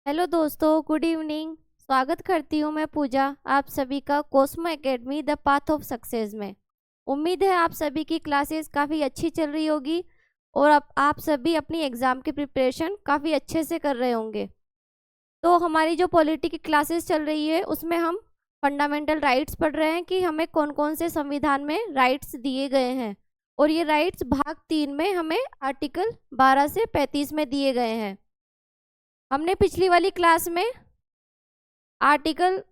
Hello दोस्तों, good evening. स्वागत करती हूँ मैं पूजा आप सभी का Cosmo academy the path of success में। उम्मीद है आप सभी की क्लासेस काफ़ी अच्छी चल रही होगी और आप सभी अपनी एग्ज़ाम की प्रिपरेशन काफ़ी अच्छे से कर रहे होंगे। तो हमारी जो पॉलिटी की क्लासेस चल रही है उसमें हम फंडामेंटल राइट्स पढ़ रहे हैं कि हमें कौन कौन से संविधान में राइट्स दिए गए हैं, और ये राइट्स भाग 3 में हमें आर्टिकल 12 से 35 में दिए गए हैं। हमने पिछली वाली क्लास में आर्टिकल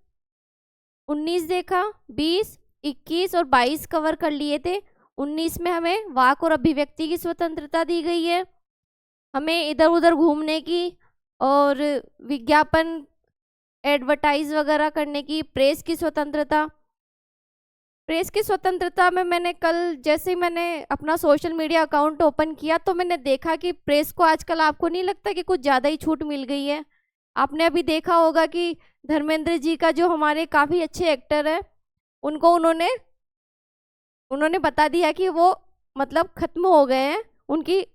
19 देखा, 20, 21 और 22 कवर कर लिए थे। 19 में हमें वाक और अभिव्यक्ति की स्वतंत्रता दी गई है, हमें इधर उधर घूमने की और विज्ञापन एडवर्टाइज वगैरह करने की, प्रेस की स्वतंत्रता। प्रेस की स्वतंत्रता में मैंने कल जैसे ही मैंने अपना सोशल मीडिया अकाउंट ओपन किया तो मैंने देखा कि प्रेस को आजकल आपको नहीं लगता कि कुछ ज़्यादा ही छूट मिल गई है। आपने अभी देखा होगा कि धर्मेंद्र जी का जो हमारे काफ़ी अच्छे एक्टर है उनको उन्होंने बता दिया कि वो मतलब खत्म हो गए हैं, उनकी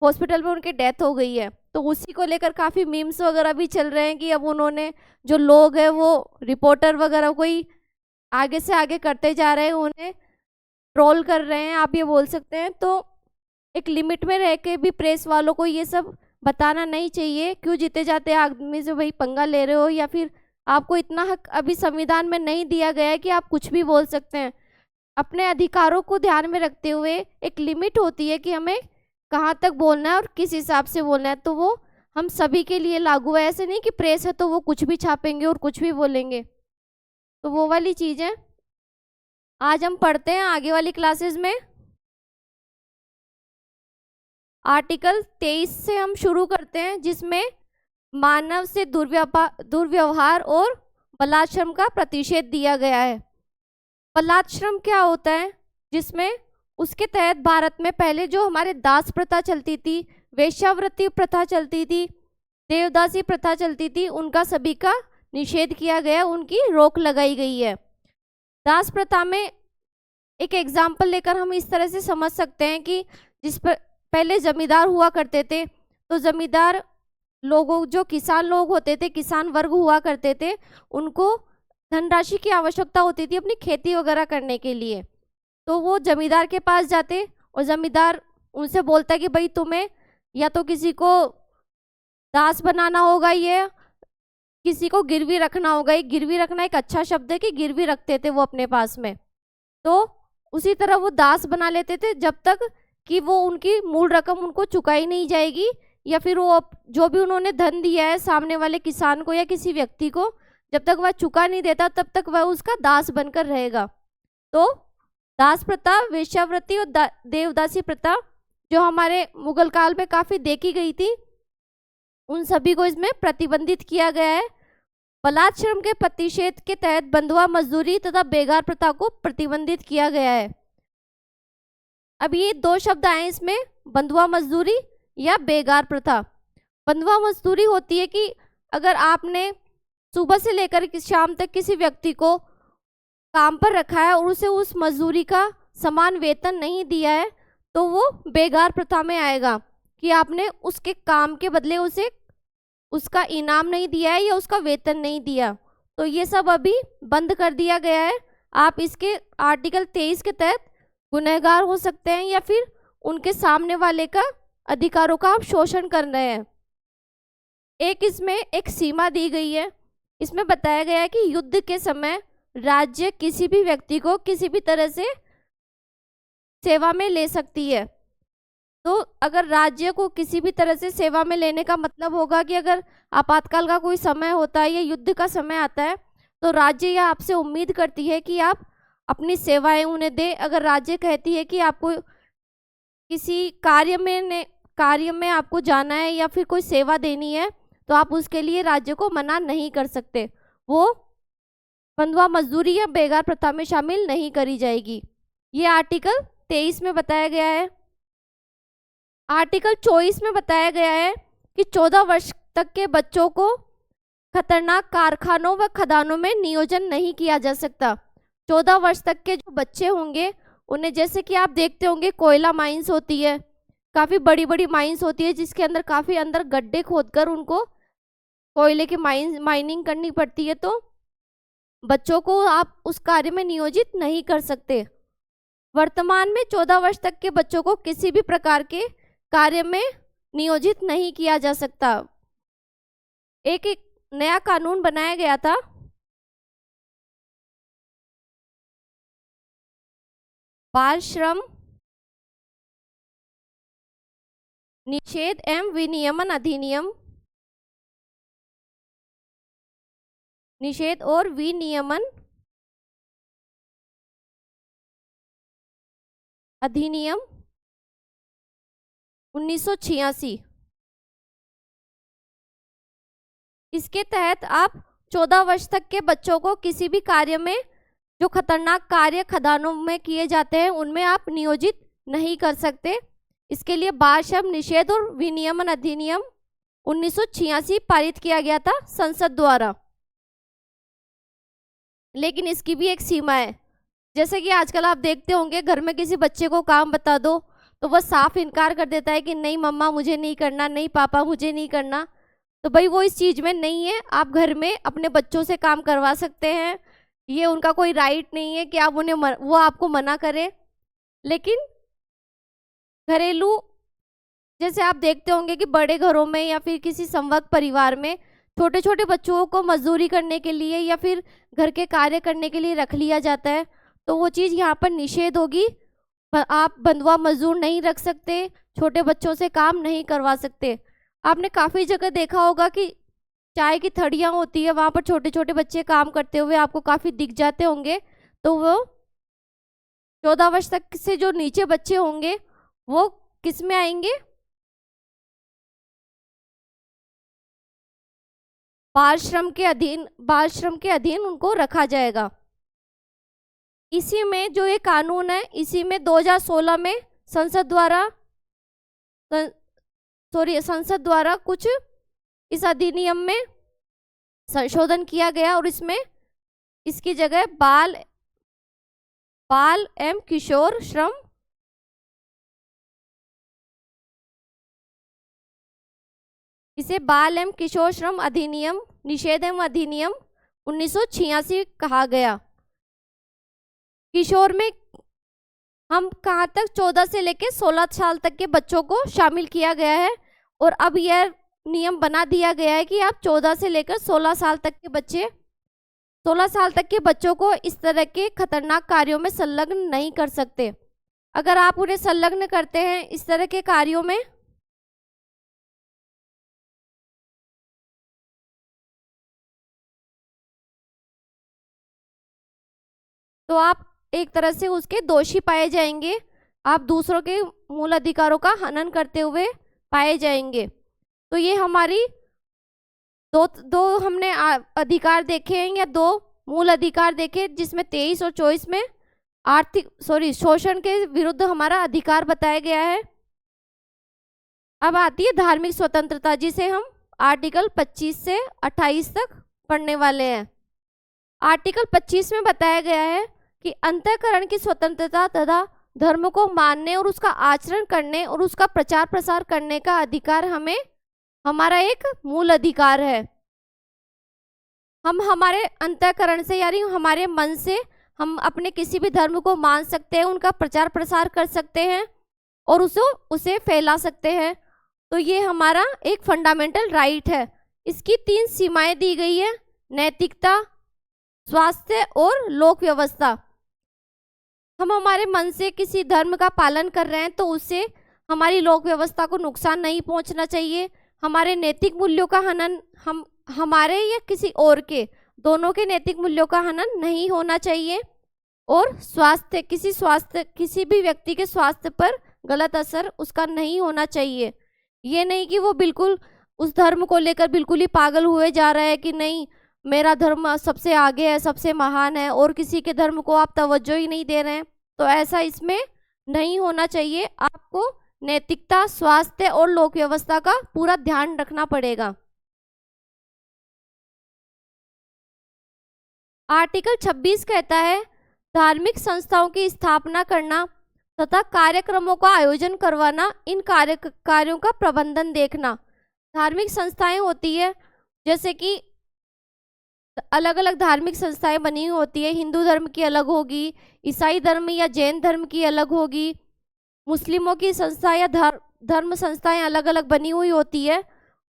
हॉस्पिटल में उनकी डेथ हो गई है। तो उसी को लेकर काफ़ी मीम्स वगैरह भी चल रहे हैं कि अब उन्होंने जो लोग हैं वो रिपोर्टर वगैरह को ही आगे से आगे करते जा रहे हैं, उन्हें ट्रोल कर रहे हैं, आप ये बोल सकते हैं। तो एक लिमिट में रह के भी प्रेस वालों को ये सब बताना नहीं चाहिए। क्यों जीते जाते आदमी से भाई पंगा ले रहे हो, या फिर आपको इतना हक अभी संविधान में नहीं दिया गया है कि आप कुछ भी बोल सकते हैं। अपने अधिकारों को ध्यान में रखते हुए एक लिमिट होती है कि हमें कहाँ तक बोलना है और किस हिसाब से बोलना है, तो वो हम सभी के लिए लागू है। ऐसे नहीं कि प्रेस है तो वो कुछ भी छापेंगे और कुछ भी बोलेंगे, तो वो वाली चीज़ है। आज हम पढ़ते हैं आगे वाली क्लासेस में। आर्टिकल 23 से हम शुरू करते हैं, जिसमें मानव से दुर्व्यवहार और बलात्श्रम का प्रतिषेध दिया गया है। बलात्श्रम क्या होता है, जिसमें उसके तहत भारत में पहले जो हमारे दास प्रथा चलती थी, वेश्यावृत्ति प्रथा चलती थी, देवदासी प्रथा चलती थी, उनका सभी का निषेध किया गया, उनकी रोक लगाई गई है। दास प्रथा में एक एग्जाम्पल लेकर हम इस तरह से समझ सकते हैं कि जिस पर पहले जमींदार हुआ करते थे, तो जमींदार लोगों जो किसान लोग होते थे, किसान वर्ग हुआ करते थे, उनको धनराशि की आवश्यकता होती थी अपनी खेती वगैरह करने के लिए। तो वो जमींदार के पास जाते और जमींदार उनसे बोलता कि भाई तुम्हें या तो किसी को दास बनाना होगा, ये किसी को गिरवी रखना होगा। एक गिरवी रखना एक अच्छा शब्द है कि गिरवी रखते थे वो अपने पास में। तो उसी तरह वो दास बना लेते थे जब तक कि वो उनकी मूल रकम उनको चुकाई नहीं जाएगी, या फिर वो जो भी उन्होंने धन दिया है सामने वाले किसान को या किसी व्यक्ति को, जब तक वह चुका नहीं देता तब तक वह उसका दास बनकर रहेगा। तो दास प्रथा, वेश्यावृत्ति और देवदासी प्रथा जो हमारे मुगल काल में काफ़ी देखी गई थी, उन सभी को इसमें प्रतिबंधित किया गया है। बलात्श्रम के प्रतिषेध के तहत बंधुआ मजदूरी तथा बेगार प्रथा को प्रतिबंधित किया गया है। अब ये दो शब्द आए इसमें, बंधुआ मजदूरी या बेगार प्रथा। बंधुआ मजदूरी होती है कि अगर आपने सुबह से लेकर शाम तक किसी व्यक्ति को काम पर रखा है और उसे उस मजदूरी का समान वेतन नहीं दिया है, तो वो बेगार प्रथा में आएगा कि आपने उसके काम के बदले उसे उसका इनाम नहीं दिया है या उसका वेतन नहीं दिया। तो ये सब अभी बंद कर दिया गया है। आप इसके आर्टिकल 23 के तहत गुनहगार हो सकते हैं, या फिर उनके सामने वाले का अधिकारों का आप शोषण कर रहे हैं। एक इसमें एक सीमा दी गई है, इसमें बताया गया है कि युद्ध के समय राज्य किसी भी व्यक्ति को किसी भी तरह से सेवा में ले सकती है। तो अगर राज्य को किसी भी तरह से सेवा में लेने का मतलब होगा कि अगर आपातकाल का कोई समय होता है या युद्ध का समय आता है, तो राज्य यह आपसे उम्मीद करती है कि आप अपनी सेवाएं उन्हें दे। अगर राज्य कहती है कि आपको किसी कार्य में आपको जाना है या फिर कोई सेवा देनी है, तो आप उसके लिए राज्य को मना नहीं कर सकते। वो बंधुआ मजदूरी या बेगार प्रथा में शामिल नहीं करी जाएगी। ये आर्टिकल 23 में बताया गया है। आर्टिकल 24 में बताया गया है कि 14 वर्ष तक के बच्चों को खतरनाक कारखानों व खदानों में नियोजन नहीं किया जा सकता। 14 वर्ष तक के जो बच्चे होंगे उन्हें, जैसे कि आप देखते होंगे कोयला माइंस होती है, काफ़ी बड़ी बड़ी माइंस होती है जिसके अंदर काफ़ी अंदर गड्ढे खोदकर उनको कोयले की माइनिंग करनी पड़ती है, तो बच्चों को आप उस कार्य में नियोजित नहीं कर सकते। वर्तमान में 14 वर्ष तक के बच्चों को किसी भी प्रकार के कार्य में नियोजित नहीं किया जा सकता। एक नया कानून बनाया गया था, बाल श्रम निषेध एवं विनियमन अधिनियम, निषेध और विनियमन अधिनियम 1986। इसके तहत आप 14 वर्ष तक के बच्चों को किसी भी कार्य में, जो खतरनाक कार्य खदानों में किए जाते हैं, उनमें आप नियोजित नहीं कर सकते। इसके लिए बाल श्रम निषेध और विनियमन अधिनियम 1986 पारित किया गया था संसद द्वारा। लेकिन इसकी भी एक सीमा है। जैसे कि आजकल आप देखते होंगे, घर में किसी बच्चे को काम बता दो तो वह साफ इनकार कर देता है कि नहीं मम्मा मुझे नहीं करना, नहीं पापा मुझे नहीं करना। तो भाई वो इस चीज़ में नहीं है। आप घर में अपने बच्चों से काम करवा सकते हैं, ये उनका कोई राइट नहीं है कि आप उन्हें वो आपको मना करें। लेकिन घरेलू, जैसे आप देखते होंगे कि बड़े घरों में या फिर किसी संवर्ग परिवार में छोटे छोटे बच्चों को मजदूरी करने के लिए या फिर घर के कार्य करने के लिए रख लिया जाता है, तो वो चीज़ यहाँ पर निषेध होगी। आप बंधुआ मजदूर नहीं रख सकते, छोटे बच्चों से काम नहीं करवा सकते। आपने काफ़ी जगह देखा होगा कि चाय की थड़ियाँ होती है, वहाँ पर छोटे छोटे बच्चे काम करते हुए आपको काफ़ी दिख जाते होंगे। तो वो 14 वर्ष तक से जो नीचे बच्चे होंगे वो किस में आएंगे? बाल श्रम के अधीन उनको रखा जाएगा। इसी में जो ये कानून है, इसी में 2016 में संसद द्वारा कुछ इस अधिनियम में संशोधन किया गया और इसमें इसकी जगह बाल एवं किशोर श्रम इसे बाल एवं किशोर श्रम अधिनियम निषेध एवं अधिनियम 1986 कहा गया। किशोर में हम कहाँ तक 14 से लेकर 16 साल तक के बच्चों को शामिल किया गया है और अब यह नियम बना दिया गया है कि आप 14 से लेकर 16 साल तक के बच्चों को इस तरह के खतरनाक कार्यों में संलग्न नहीं कर सकते। अगर आप उन्हें संलग्न करते हैं इस तरह के कार्यों में, तो आप एक तरह से उसके दोषी पाए जाएंगे, आप दूसरों के मूल अधिकारों का हनन करते हुए पाए जाएंगे। तो ये हमारी दो हमने अधिकार देखे हैं या दो मूल अधिकार देखे, जिसमें 23 और 24 में शोषण के विरुद्ध हमारा अधिकार बताया गया है। अब आती है धार्मिक स्वतंत्रता, जिसे हम आर्टिकल 25 से 28 तक पढ़ने वाले हैं। आर्टिकल 25 में बताया गया है कि अंतःकरण की स्वतंत्रता तथा धर्म को मानने और उसका आचरण करने और उसका प्रचार प्रसार करने का अधिकार हमारा एक मूल अधिकार है। हम हमारे अंतःकरण से यानी हमारे मन से हम अपने किसी भी धर्म को मान सकते हैं, उनका प्रचार प्रसार कर सकते हैं और उसे फैला सकते हैं। तो ये हमारा एक फंडामेंटल राइट है। इसकी 3 सीमाएं दी गई है: नैतिकता, स्वास्थ्य और लोक व्यवस्था। हम हमारे मन से किसी धर्म का पालन कर रहे हैं तो उससे हमारी लोक व्यवस्था को नुकसान नहीं पहुंचना चाहिए। हमारे नैतिक मूल्यों का हनन हमारे या किसी और के दोनों के नैतिक मूल्यों का हनन नहीं होना चाहिए। और किसी भी व्यक्ति के स्वास्थ्य पर गलत असर उसका नहीं होना चाहिए। ये नहीं कि वो बिल्कुल उस धर्म को लेकर बिल्कुल ही पागल हुए जा रहा है कि नहीं मेरा धर्म सबसे आगे है, सबसे महान है, और किसी के धर्म को आप तवज्जो ही नहीं दे रहे हैं। तो ऐसा इसमें नहीं होना चाहिए। आपको नैतिकता, स्वास्थ्य और लोक व्यवस्था का पूरा ध्यान रखना पड़ेगा। आर्टिकल 26 कहता है धार्मिक संस्थाओं की स्थापना करना तथा कार्यक्रमों का आयोजन करवाना, इन कार्यों का प्रबंधन देखना। धार्मिक संस्थाएं होती है जैसे कि अलग अलग धार्मिक संस्थाएं बनी हुई होती है, हिंदू धर्म की अलग होगी, ईसाई धर्म या जैन धर्म की अलग होगी, मुस्लिमों की संस्था या धर्म संस्थाएं अलग अलग बनी हुई होती है।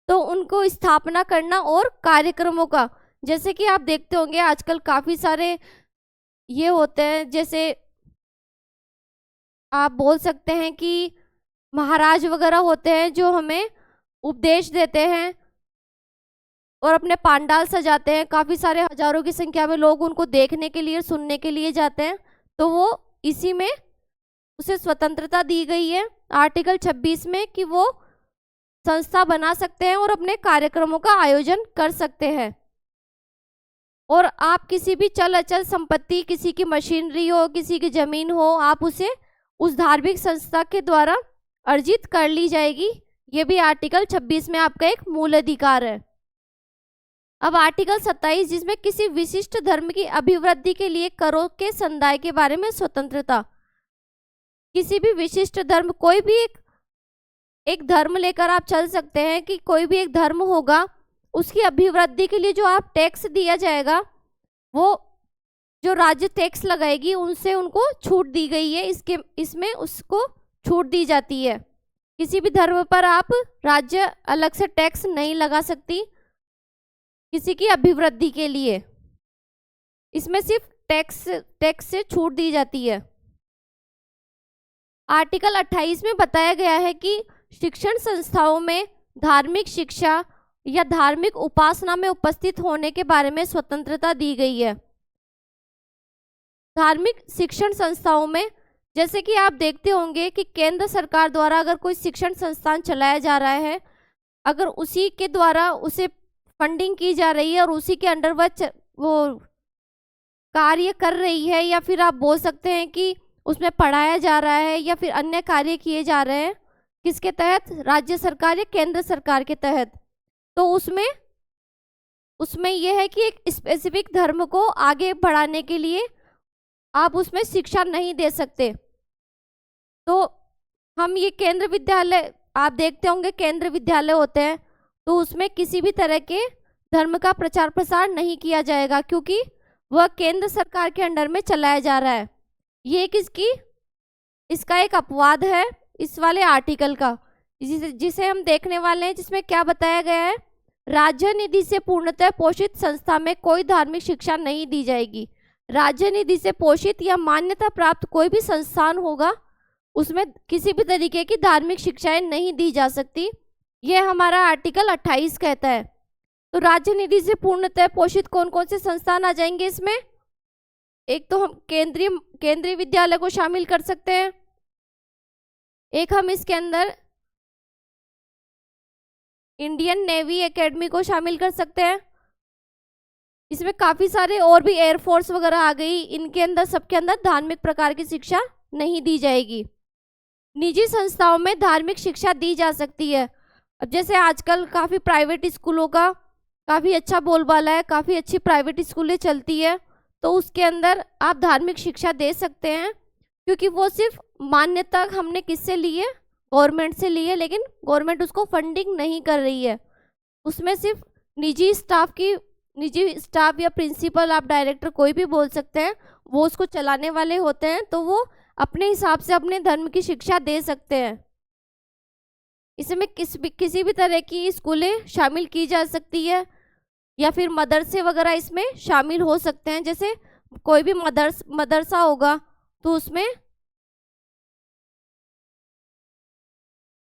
तो उनको स्थापना करना और कार्यक्रमों का, जैसे कि आप देखते होंगे आजकल काफी सारे ये होते हैं, जैसे आप बोल सकते हैं कि महाराज वगैरह होते हैं जो हमें उपदेश देते हैं और अपने पांडाल सजाते हैं, काफी सारे हजारों की संख्या में लोग उनको देखने के लिए सुनने के लिए जाते हैं। तो वो इसी में उसे स्वतंत्रता दी गई है आर्टिकल 26 में कि वो संस्था बना सकते हैं और अपने कार्यक्रमों का आयोजन कर सकते हैं। और आप किसी भी चल अचल संपत्ति, किसी की मशीनरी हो, किसी की जमीन हो, आप उसे उस धार्मिक संस्था के द्वारा अर्जित कर ली जाएगी। ये भी आर्टिकल 26 में आपका एक मूल अधिकार है। अब आर्टिकल 27 जिसमें किसी विशिष्ट धर्म की अभिवृद्धि के लिए करों के संदाय के बारे में स्वतंत्रता। किसी भी विशिष्ट धर्म, कोई भी एक धर्म लेकर आप चल सकते हैं कि कोई भी एक धर्म होगा, उसकी अभिवृद्धि के लिए जो आप टैक्स दिया जाएगा, वो जो राज्य टैक्स लगाएगी उनसे उनको छूट दी गई है, इसमें उसको छूट दी जाती है। किसी भी धर्म पर आप राज्य अलग से टैक्स नहीं लगा सकती किसी की अभिवृद्धि के लिए, इसमें सिर्फ टैक्स से छूट दी जाती है। आर्टिकल 28 में बताया गया है कि शिक्षण संस्थाओं में धार्मिक शिक्षा या धार्मिक उपासना में उपस्थित होने के बारे में स्वतंत्रता दी गई है। धार्मिक शिक्षण संस्थाओं में, जैसे कि आप देखते होंगे कि केंद्र सरकार द्वारा अगर कोई शिक्षण संस्थान चलाया जा रहा है, अगर उसी के द्वारा उसे फंडिंग की जा रही है और उसी के अंडर वो कार्य कर रही है, या फिर आप बोल सकते हैं कि उसमें पढ़ाया जा रहा है या फिर अन्य कार्य किए जा रहे हैं, किसके तहत? राज्य सरकार या केंद्र सरकार के तहत। तो उसमें यह है कि एक स्पेसिफिक धर्म को आगे बढ़ाने के लिए आप उसमें शिक्षा नहीं दे सकते। तो हम ये केंद्र विद्यालय, आप देखते होंगे केंद्र विद्यालय होते हैं, तो उसमें किसी भी तरह के धर्म का प्रचार प्रसार नहीं किया जाएगा क्योंकि वह केंद्र सरकार के अंडर में चलाया जा रहा है। ये इसका एक अपवाद है इस वाले आर्टिकल का, जिसे हम देखने वाले हैं, जिसमें क्या बताया गया है? राज्य निधि से पूर्णतः पोषित संस्था में कोई धार्मिक शिक्षा नहीं दी जाएगी। राज्य निधि से पोषित या मान्यता प्राप्त कोई भी संस्थान होगा, उसमें किसी भी तरीके की धार्मिक शिक्षाएं नहीं दी जा सकती। यह हमारा आर्टिकल 28 कहता है। तो राज्य निधि से पूर्णतः पोषित कौन कौन से संस्थान आ जाएंगे इसमें? एक तो हम केंद्रीय विद्यालय को शामिल कर सकते हैं, एक हम इसके अंदर इंडियन नेवी एकेडमी को शामिल कर सकते हैं। इसमें काफी सारे और भी एयरफोर्स वगैरह आ गई, इनके अंदर सबके अंदर धार्मिक प्रकार की शिक्षा नहीं दी जाएगी। निजी संस्थाओं में धार्मिक शिक्षा दी जा सकती है। अब जैसे आजकल काफी प्राइवेट स्कूलों का काफी अच्छा बोलबाला है, काफी अच्छी प्राइवेट स्कूलें चलती है, तो उसके अंदर आप धार्मिक शिक्षा दे सकते हैं क्योंकि वो सिर्फ मान्यता हमने किससे ली है? गवर्नमेंट से ली है, लेकिन गवर्नमेंट उसको फंडिंग नहीं कर रही है। उसमें सिर्फ निजी स्टाफ या प्रिंसिपल, आप डायरेक्टर कोई भी बोल सकते हैं, वो उसको चलाने वाले होते हैं, तो वो अपने हिसाब से अपने धर्म की शिक्षा दे सकते हैं। इसमें किसी भी तरह की स्कूलें शामिल की जा सकती है या फिर मदरसे वगैरह इसमें शामिल हो सकते हैं। जैसे कोई भी मदरसा होगा तो उसमें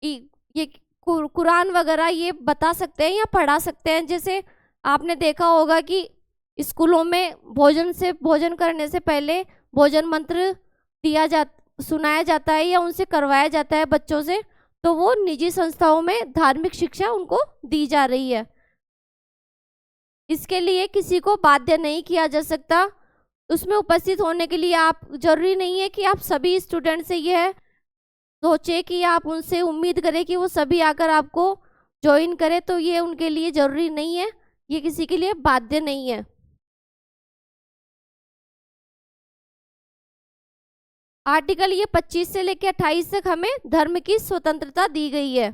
ये कुरान वगैरह ये बता सकते हैं या पढ़ा सकते हैं। जैसे आपने देखा होगा कि स्कूलों में भोजन करने से पहले भोजन मंत्र सुनाया जाता है या उनसे करवाया जाता है बच्चों से, तो वो निजी संस्थाओं में धार्मिक शिक्षा उनको दी जा रही है। इसके लिए किसी को बाध्य नहीं किया जा सकता। उसमें उपस्थित होने के लिए आप, जरूरी नहीं है कि आप सभी स्टूडेंट से यह सोचे कि आप उनसे उम्मीद करें कि वो सभी आकर आपको ज्वाइन करें, तो ये उनके लिए जरूरी नहीं है, ये किसी के लिए बाध्य नहीं है। आर्टिकल ये 25 से लेकर 28 तक हमें धर्म की स्वतंत्रता दी गई है।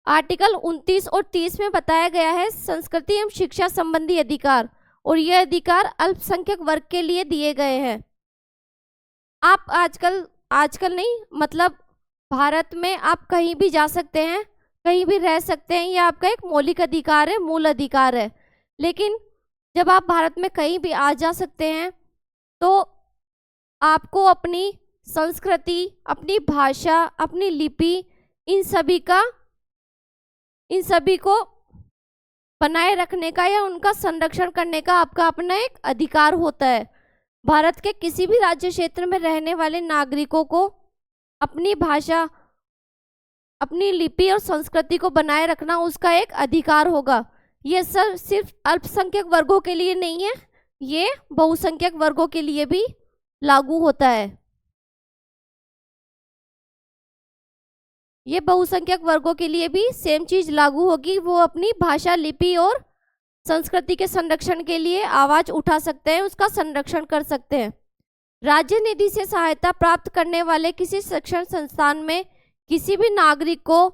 आर्टिकल 29 और 30 में बताया गया है संस्कृति एवं शिक्षा संबंधी अधिकार, और ये अधिकार अल्पसंख्यक वर्ग के लिए दिए गए हैं। आप आजकल नहीं, मतलब भारत में आप कहीं भी जा सकते हैं, कहीं भी रह सकते हैं, ये आपका एक मौलिक अधिकार है, मूल अधिकार है। लेकिन जब आप भारत में कहीं भी आ जा सकते हैं तो आपको अपनी संस्कृति, अपनी भाषा, अपनी लिपि, इन सभी को बनाए रखने का या उनका संरक्षण करने का आपका अपना एक अधिकार होता है। भारत के किसी भी राज्य क्षेत्र में रहने वाले नागरिकों को अपनी भाषा, अपनी लिपि और संस्कृति को बनाए रखना उसका एक अधिकार होगा। ये सिर्फ अल्पसंख्यक वर्गों के लिए नहीं है, ये बहुसंख्यक वर्गों के लिए भी लागू होता है। ये बहुसंख्यक वर्गों के लिए भी सेम चीज लागू होगी। वो अपनी भाषा, लिपि और संस्कृति के संरक्षण के लिए आवाज उठा सकते हैं, उसका संरक्षण कर सकते हैं। राज्य निधि से सहायता प्राप्त करने वाले किसी शिक्षण संस्थान में किसी भी नागरिक को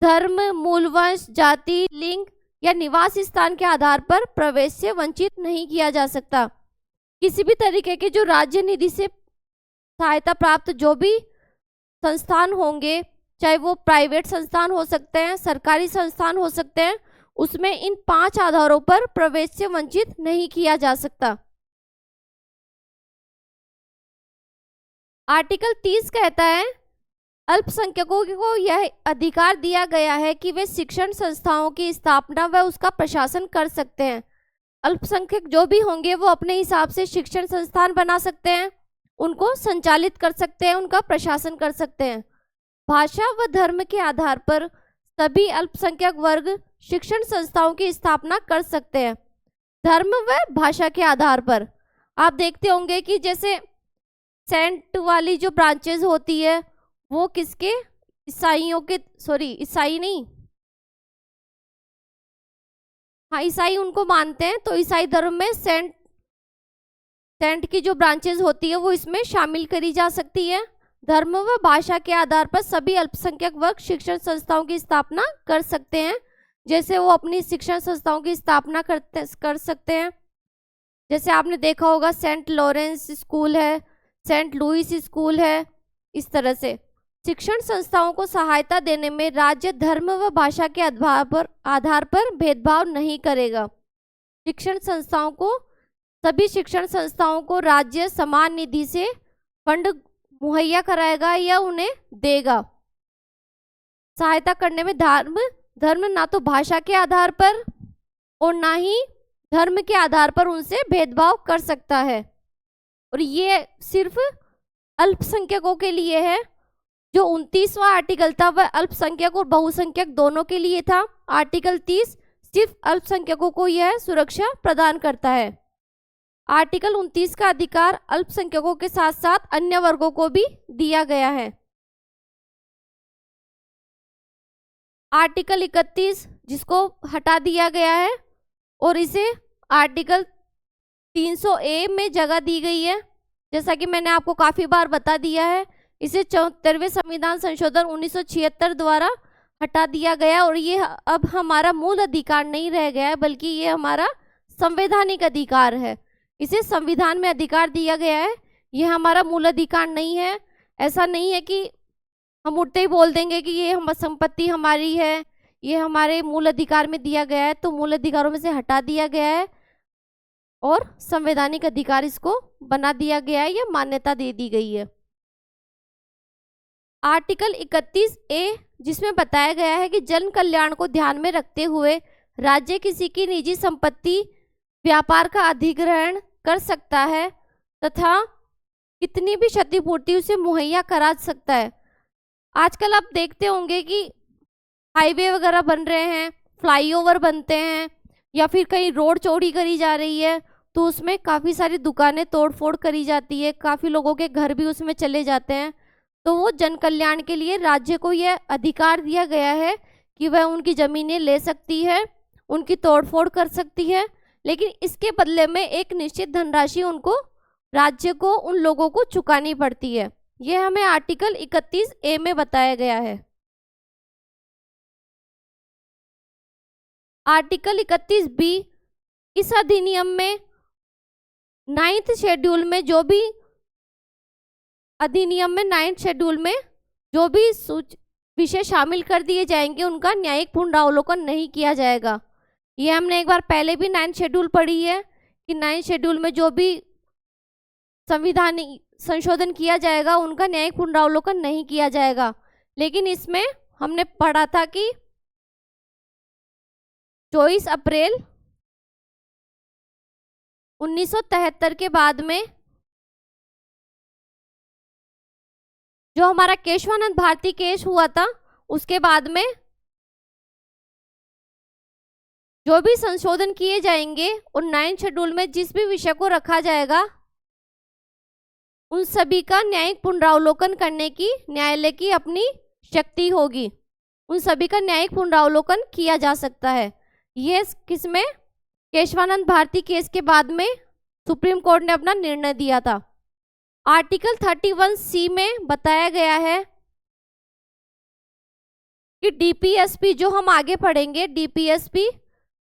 धर्म, मूल वंश, जाति, लिंग या निवास स्थान के आधार पर प्रवेश से वंचित नहीं किया जा सकता। किसी भी तरीके के जो राज्य निधि से सहायता प्राप्त जो भी संस्थान होंगे, चाहे वो प्राइवेट संस्थान हो सकते हैं, सरकारी संस्थान हो सकते हैं, उसमें इन 5 आधारों पर प्रवेश से वंचित नहीं किया जा सकता। आर्टिकल 30 कहता है अल्पसंख्यकों को यह अधिकार दिया गया है कि वे शिक्षण संस्थाओं की स्थापना व उसका प्रशासन कर सकते हैं। अल्पसंख्यक जो भी होंगे वो अपने हिसाब से शिक्षण संस्थान बना सकते हैं, उनको संचालित कर सकते हैं, उनका प्रशासन कर सकते हैं। भाषा व धर्म के आधार पर सभी अल्पसंख्यक वर्ग शिक्षण संस्थाओं की स्थापना कर सकते हैं। धर्म व भाषा के आधार पर आप देखते होंगे कि जैसे सेंट वाली जो ब्रांचेस होती है वो किसके, ईसाइयों के, ईसाई नहीं, हाँ ईसाई उनको मानते हैं, तो ईसाई धर्म में सेंट की जो ब्रांचेस होती है वो इसमें शामिल करी जा सकती है। धर्म व भाषा के आधार पर सभी अल्पसंख्यक वर्ग शिक्षण संस्थाओं की स्थापना कर सकते हैं। जैसे वो अपनी शिक्षण संस्थाओं की स्थापना कर सकते हैं। जैसे आपने देखा होगा सेंट लॉरेंस स्कूल है, सेंट लुइस स्कूल है। इस तरह से शिक्षण संस्थाओं को सहायता देने में राज्य धर्म व भाषा के आधार पर भेदभाव नहीं करेगा। सभी शिक्षण संस्थाओं को राज्य समान निधि से फंड मुहैया कराएगा या उन्हें देगा। सहायता करने में धर्म ना तो भाषा के आधार पर और ना ही धर्म के आधार पर उनसे भेदभाव कर सकता है। और ये सिर्फ अल्पसंख्यकों के लिए है। जो 29वां आर्टिकल था वह अल्पसंख्यक और बहुसंख्यक दोनों के लिए था। आर्टिकल 30 सिर्फ अल्पसंख्यकों को यह सुरक्षा प्रदान करता है। आर्टिकल 29 का अधिकार अल्पसंख्यकों के साथ साथ अन्य वर्गों को भी दिया गया है। आर्टिकल 31 जिसको हटा दिया गया है और इसे आर्टिकल 300A में जगह दी गई है। जैसा कि मैंने आपको काफी बार बता दिया है, इसे 74वें संविधान संशोधन 1976 द्वारा हटा दिया गया और ये अब हमारा मूल अधिकार नहीं रह गया है, बल्कि ये हमारा संवैधानिक अधिकार है। इसे संविधान में अधिकार दिया गया है, ये हमारा मूल अधिकार नहीं है। ऐसा नहीं है कि हम उठते ही बोल देंगे कि ये संपत्ति हमारी है, ये हमारे मूल अधिकार में दिया गया है, तो मूल अधिकारों में से हटा दिया गया है और संवैधानिक अधिकार इसको बना दिया गया है या मान्यता दे दी गई है। आर्टिकल 31A जिसमें बताया गया है कि जन कल्याण को ध्यान में रखते हुए राज्य किसी की निजी संपत्ति व्यापार का अधिग्रहण कर सकता है तथा कितनी भी क्षतिपूर्ति उसे मुहैया करा सकता है। आजकल आप देखते होंगे कि हाईवे वगैरह बन रहे हैं, फ्लाईओवर बनते हैं या फिर कहीं रोड चौड़ी करी जा रही है, तो उसमें काफ़ी सारी दुकानें तोड़फोड़ करी जाती है, काफ़ी लोगों के घर भी उसमें चले जाते हैं। तो वो जन कल्याण के लिए राज्य को यह अधिकार दिया गया है कि वह उनकी ज़मीनें ले सकती है, उनकी तोड़फोड़ कर सकती है, लेकिन इसके बदले में एक निश्चित धनराशि उनको, राज्य को, उन लोगों को चुकानी पड़ती है। यह हमें आर्टिकल 31A में बताया गया है। आर्टिकल 31B, इस अधिनियम में 9th शेड्यूल में जो भी अधिनियम में 9th शेड्यूल में जो भी विषय शामिल कर दिए जाएंगे उनका न्यायिक पुनरावलोकन नहीं किया जाएगा। ये हमने एक बार पहले भी 9th शेड्यूल पढ़ी है कि 9th शेड्यूल में जो भी संविधानिक संशोधन किया जाएगा उनका न्यायिक पुनरावलोकन नहीं किया जाएगा। लेकिन इसमें हमने पढ़ा था कि 24 अप्रैल 1973 के बाद में जो हमारा केशवानंद भारती केस हुआ था, उसके बाद में जो भी संशोधन किए जाएंगे और 9th शेड्यूल में जिस भी विषय को रखा जाएगा उन सभी का न्यायिक पुनरावलोकन करने की न्यायालय की अपनी शक्ति होगी। उन सभी का न्यायिक पुनरावलोकन किया जा सकता है। ये किसमें? केशवानंद भारती केस के बाद में सुप्रीम कोर्ट ने अपना निर्णय दिया था। आर्टिकल 31C में बताया गया है कि डीपीएसपी, जो हम आगे पढ़ेंगे, DPSP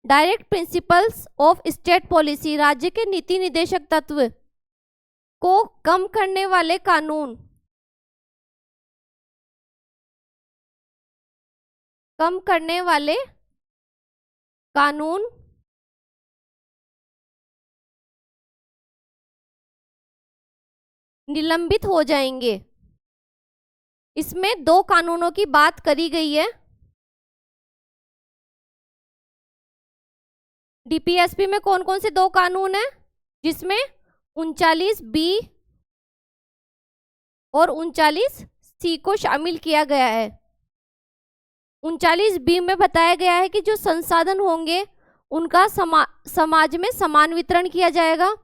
direct principles of state policy, राज्य के नीति निर्देशक तत्व को कम करने वाले कानून, कम करने वाले कानून निलंबित हो जाएंगे। इसमें 2 कानूनों की बात करी गई है। डीपीएसपी में कौन कौन से 2 कानून हैं? जिसमें 39B और 39C को शामिल किया गया है। 39B में बताया गया है कि जो संसाधन होंगे उनका समाज में समान वितरण किया जाएगा।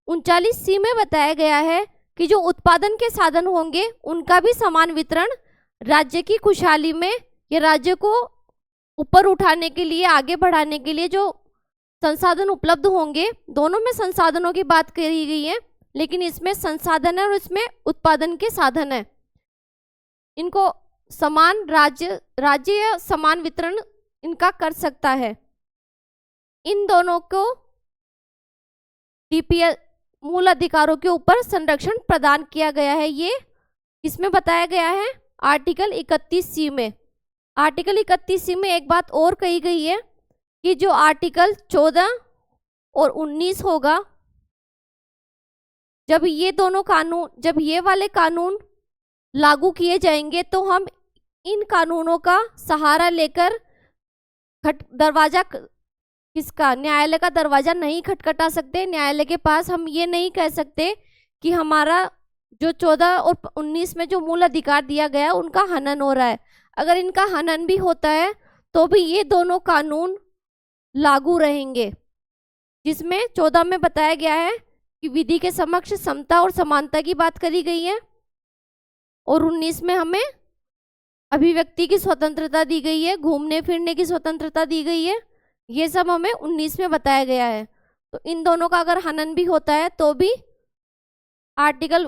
39C में बताया गया है कि जो उत्पादन के साधन होंगे उनका भी समान वितरण राज्य की खुशहाली में या राज्य को ऊपर उठाने के लिए, आगे बढ़ाने के लिए जो संसाधन उपलब्ध होंगे, दोनों में संसाधनों की बात करी गई है, लेकिन इसमें संसाधन है और इसमें उत्पादन के साधन है। इनको समान राज्य या समान वितरण इनका कर सकता है। इन दोनों को डीपीएस मूल अधिकारों के ऊपर संरक्षण प्रदान किया गया है। ये इसमें बताया गया है आर्टिकल 31C में। आर्टिकल 31C में एक बात और कही गई है कि जो आर्टिकल 14 और 19 होगा, जब ये दोनों कानून, जब ये वाले कानून लागू किए जाएंगे तो हम इन कानूनों का सहारा लेकर दरवाजा किसका, न्यायालय का दरवाजा नहीं खटखटा सकते। न्यायालय के पास हम ये नहीं कह सकते कि हमारा जो 14 और 19 में जो मूल अधिकार दिया गया उनका हनन हो रहा है। अगर इनका हनन भी होता है तो भी ये दोनों कानून लागू रहेंगे। जिसमें 14 में बताया गया है कि विधि के समक्ष समता और समानता की बात करी गई है और 19 में हमें अभिव्यक्ति की स्वतंत्रता दी गई है, घूमने फिरने की स्वतंत्रता दी गई है। ये सब हमें 19 में बताया गया है। तो इन दोनों का अगर हनन भी होता है तो भी आर्टिकल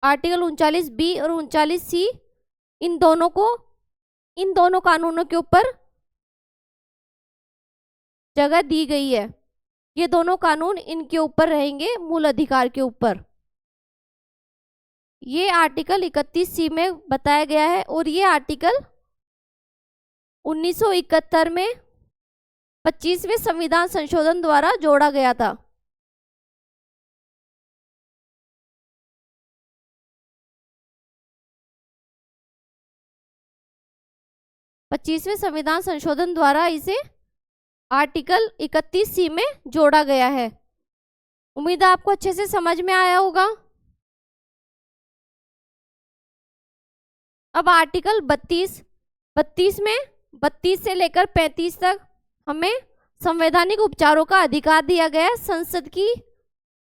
39B और 39C इन दोनों कानूनों के ऊपर जगह दी गई है। ये दोनों कानून इनके ऊपर रहेंगे, मूल अधिकार के ऊपर। ये आर्टिकल 31C में बताया गया है और ये आर्टिकल 1971 में 25वें संविधान संशोधन द्वारा जोड़ा गया था। पच्चीसवें संविधान संशोधन द्वारा इसे आर्टिकल 31C में जोड़ा गया है। उम्मीद है आपको अच्छे से समझ में आया होगा। अब आर्टिकल 32 में 32 से लेकर 35 तक हमें संवैधानिक उपचारों का अधिकार दिया गया है। संसद की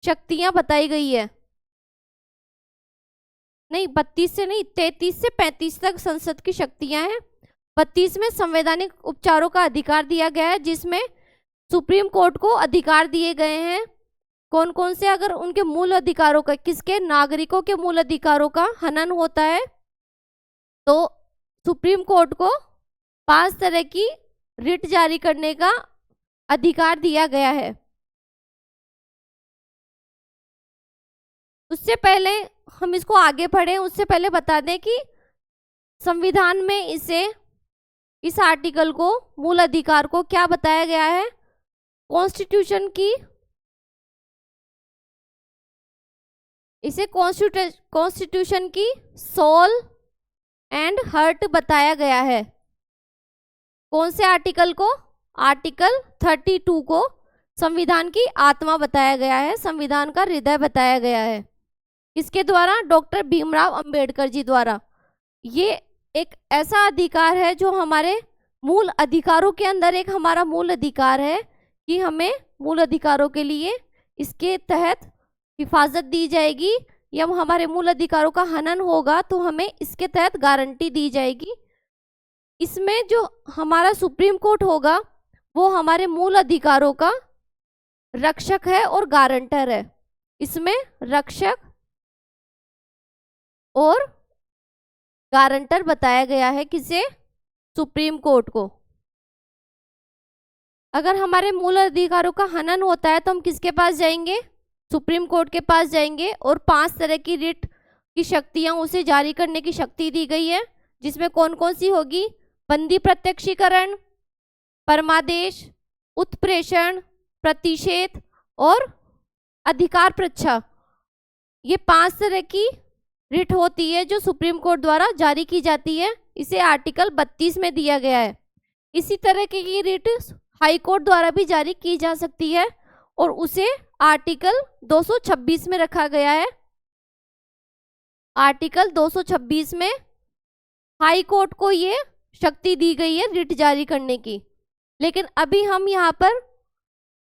शक्तियां बताई गई है। नहीं, 32 से नहीं, 33 से 35 तक संसद की शक्तियां हैं। 32 में संवैधानिक उपचारों का अधिकार दिया गया है, जिसमें सुप्रीम कोर्ट को अधिकार दिए गए हैं। कौन कौन से? अगर उनके मूल अधिकारों का, किसके, नागरिकों के मूल अधिकारों का हनन होता है तो सुप्रीम कोर्ट को 5 तरह की रिट जारी करने का अधिकार दिया गया है। उससे पहले हम इसको आगे पढ़ें, उससे पहले बता दें कि संविधान में इस आर्टिकल को, मूल अधिकार को क्या बताया गया है। कॉन्स्टिट्यूशन की, इसे कॉन्स्टिट्यूशन की सोल एंड हार्ट बताया गया है। कौन से आर्टिकल को? आर्टिकल 32 को संविधान की आत्मा बताया गया है, संविधान का हृदय बताया गया है। किसके द्वारा? डॉक्टर भीमराव अंबेडकर जी द्वारा। ये एक ऐसा अधिकार है जो हमारे मूल अधिकारों के अंदर एक हमारा मूल अधिकार है कि हमें मूल अधिकारों के लिए इसके तहत हिफाजत दी जाएगी, या हमारे मूल अधिकारों का हनन होगा तो हमें इसके तहत गारंटी दी जाएगी। इसमें जो हमारा सुप्रीम कोर्ट होगा वो हमारे मूल अधिकारों का रक्षक है और गारंटर है। इसमें रक्षक और गारंटर बताया गया है किसे? सुप्रीम कोर्ट को। अगर हमारे मूल अधिकारों का हनन होता है तो हम किसके पास जाएंगे? सुप्रीम कोर्ट के पास जाएंगे। और 5 तरह की रिट की शक्तियां उसे जारी करने की शक्ति दी गई है, जिसमें कौन कौन सी होगी? बंदी प्रत्यक्षीकरण, परमादेश, उत्प्रेषण, प्रतिषेध और अधिकार पृच्छा। ये 5 तरह की रिट होती है जो सुप्रीम कोर्ट द्वारा जारी की जाती है। इसे आर्टिकल 32 में दिया गया है। इसी तरह की रिट हाई कोर्ट द्वारा भी जारी की जा सकती है और उसे आर्टिकल 226 में रखा गया है। आर्टिकल 226 में हाई कोर्ट को ये शक्ति दी गई है रिट जारी करने की। लेकिन अभी हम यहाँ पर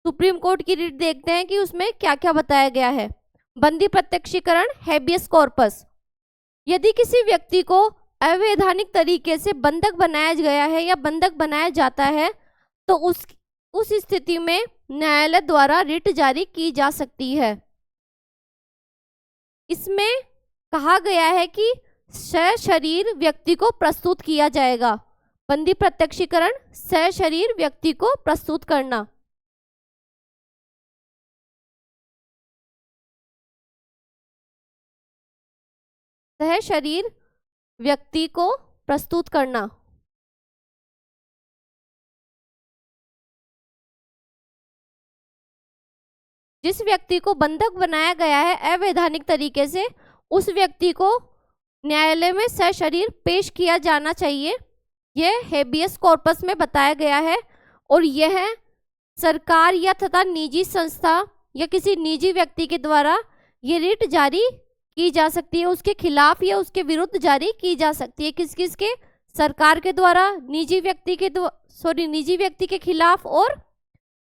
सुप्रीम कोर्ट की रिट देखते हैं कि उसमें क्या क्या बताया गया है। बंदी प्रत्यक्षीकरण, हैबियस कॉर्पस। यदि किसी व्यक्ति को अवैधानिक तरीके से बंधक बनाया गया है या बंधक बनाया जाता है तो उस स्थिति में न्यायालय द्वारा रिट जारी की जा सकती है। इसमें कहा गया है कि सशरीर व्यक्ति को प्रस्तुत किया जाएगा। बंदी प्रत्यक्षीकरण, सशरीर व्यक्ति को प्रस्तुत करना। सशरीर व्यक्ति को प्रस्तुत करना। जिस व्यक्ति को बंधक बनाया गया है अवैधानिक तरीके से, उस व्यक्ति को न्यायालय में सशरीर पेश किया जाना चाहिए। यह हेबियस कॉर्पस में बताया गया है और यह सरकार या तथा निजी संस्था या किसी निजी व्यक्ति के द्वारा ये रिट जारी की जा सकती है, उसके खिलाफ या उसके विरुद्ध जारी की जा सकती है। किस किस के? सरकार के द्वारा, निजी व्यक्ति के खिलाफ और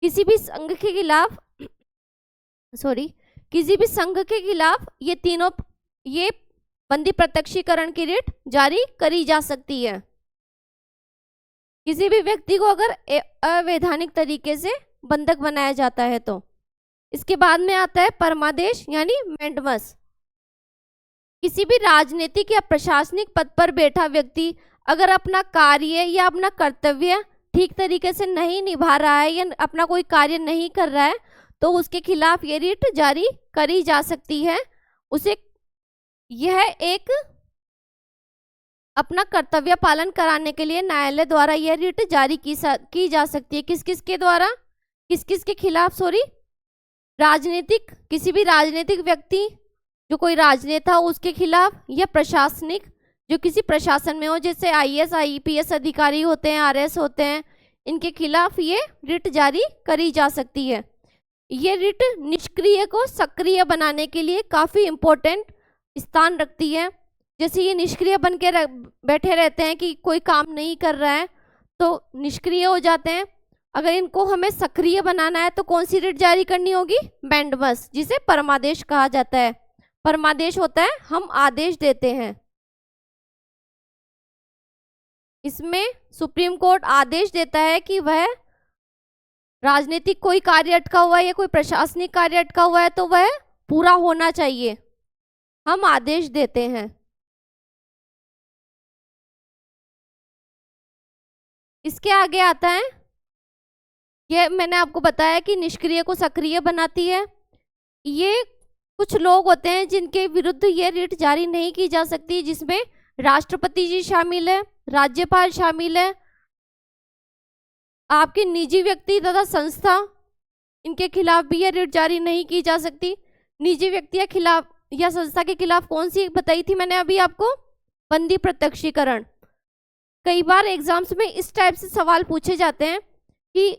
किसी भी संघ के खिलाफ, किसी भी संघ के खिलाफ ये तीनों, ये बंदी प्रत्यक्षीकरण की रिट जारी करी जा सकती है। किसी भी व्यक्ति को अगर अवैधानिक तरीके से बंधक बनाया जाता है तो। इसके बाद में आता है परमादेश यानी मैंडमस। किसी भी राजनीतिक या प्रशासनिक पद पर बैठा व्यक्ति अगर अपना कार्य या अपना कर्तव्य ठीक तरीके से नहीं निभा रहा है या अपना कोई कार्य नहीं कर रहा है तो उसके खिलाफ ये रिट जारी करी जा सकती है। उसे यह एक अपना कर्तव्य पालन कराने के लिए न्यायालय द्वारा यह रिट जारी की जा सकती है। किस किस के द्वारा? किस किस के खिलाफ? राजनीतिक, किसी भी राजनीतिक व्यक्ति जो कोई राजनेता हो उसके खिलाफ, या प्रशासनिक जो किसी प्रशासन में हो, जैसे IAS IPS अधिकारी होते हैं, RS होते हैं, इनके खिलाफ ये रिट जारी करी जा सकती है। ये रिट निष्क्रिय को सक्रिय बनाने के लिए काफ़ी इम्पोर्टेंट स्थान रखती है। जैसे ये निष्क्रिय बन के बैठे रहते हैं कि कोई काम नहीं कर रहा है तो निष्क्रिय हो जाते हैं। अगर इनको हमें सक्रिय बनाना है तो कौन सी रिट जारी करनी होगी? मैंडमस, जिसे परमादेश कहा जाता है। परमादेश होता है हम आदेश देते हैं। इसमें सुप्रीम कोर्ट आदेश देता है कि वह राजनीतिक कोई कार्य अटका हुआ है या कोई प्रशासनिक कार्य अटका हुआ है तो वह पूरा होना चाहिए, हम आदेश देते हैं। इसके आगे आता है, ये मैंने आपको बताया कि निष्क्रिय को सक्रिय बनाती है। ये कुछ लोग होते हैं जिनके विरुद्ध ये रिट जारी नहीं की जा सकती, जिसमें राष्ट्रपति जी शामिल है, राज्यपाल शामिल है, आपके निजी व्यक्ति तथा संस्था, इनके खिलाफ भी ये रिट जारी नहीं की जा सकती। निजी व्यक्ति या खिलाफ या संस्था के खिलाफ कौन सी बताई थी मैंने अभी आपको? बंदी प्रत्यक्षीकरण। कई बार एग्जाम्स में इस टाइप से सवाल पूछे जाते हैं कि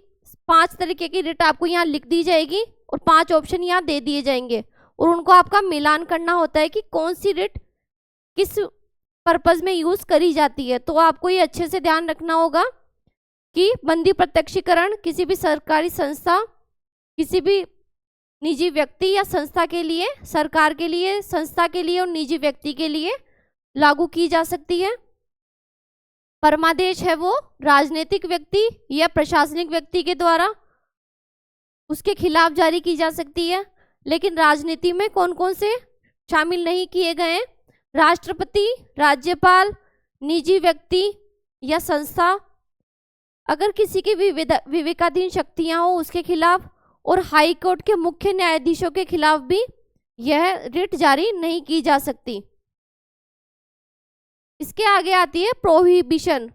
5 तरीके की रिट आपको यहाँ लिख दी जाएगी और 5 ऑप्शन यहाँ दे दिए जाएंगे और उनको आपका मिलान करना होता है कि कौन सी रिट किस पर्पज में यूज करी जाती है। तो आपको ये अच्छे से ध्यान रखना होगा कि बंदी प्रत्यक्षीकरण किसी भी सरकारी संस्था, किसी भी निजी व्यक्ति या संस्था के लिए, सरकार के लिए, संस्था के लिए और निजी व्यक्ति के लिए लागू की जा सकती है। परमादेश है वो राजनीतिक व्यक्ति या प्रशासनिक व्यक्ति के द्वारा उसके खिलाफ जारी की जा सकती है। लेकिन राजनीति में कौन कौन से शामिल नहीं किए गए हैं? राष्ट्रपति, राज्यपाल, निजी व्यक्ति या संस्था, अगर किसी की विवेकाधीन शक्तियां हो उसके खिलाफ, और हाई कोर्ट के मुख्य न्यायाधीशों के खिलाफ भी यह रिट जारी नहीं की जा सकती। इसके आगे आती है प्रोहिबिशन,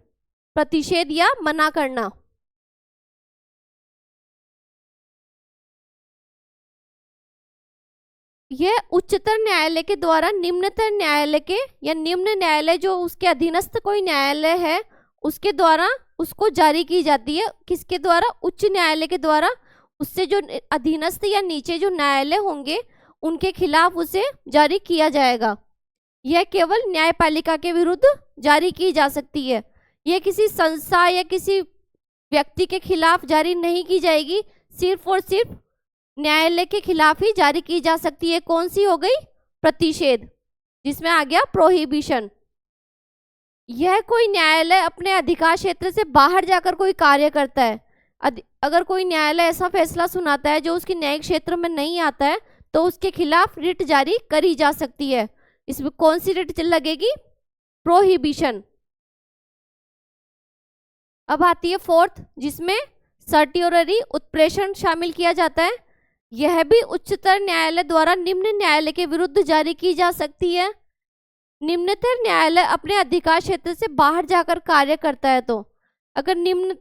प्रतिषेध या मना करना। यह उच्चतर न्यायालय के द्वारा निम्नतर न्यायालय के या निम्न न्यायालय जो उसके अधीनस्थ कोई न्यायालय है उसके द्वारा उसको जारी की जाती है। किसके द्वारा? उच्च न्यायालय के द्वारा। उससे जो अधीनस्थ या नीचे जो न्यायालय होंगे उनके खिलाफ उसे जारी किया जाएगा। यह केवल न्यायपालिका के विरुद्ध जारी की जा सकती है। यह किसी संस्था या किसी व्यक्ति के खिलाफ जारी नहीं की जाएगी, सिर्फ और सिर्फ न्यायालय के खिलाफ ही जारी की जा सकती है। कौन सी हो गई? प्रतिषेध, जिसमें आ गया प्रोहिबिशन। यह कोई न्यायालय अपने अधिकार क्षेत्र से बाहर जाकर कोई कार्य करता है। अगर कोई न्यायालय ऐसा फैसला सुनाता है जो उसके न्यायिक क्षेत्र में नहीं आता है तो उसके खिलाफ रिट जारी करी जा सकती है। इसमें कौन सी रिट लगेगी? प्रोहिबिशन। अब आती है फोर्थ, जिसमें सर्टियोररी उत्प्रेषण शामिल किया जाता है। यह भी उच्चतर न्यायालय द्वारा निम्न न्यायालय के विरुद्ध जारी की जा सकती है। निम्नतर न्यायालय अपने अधिकार क्षेत्र से बाहर जाकर कार्य करता है तो अगर निम्न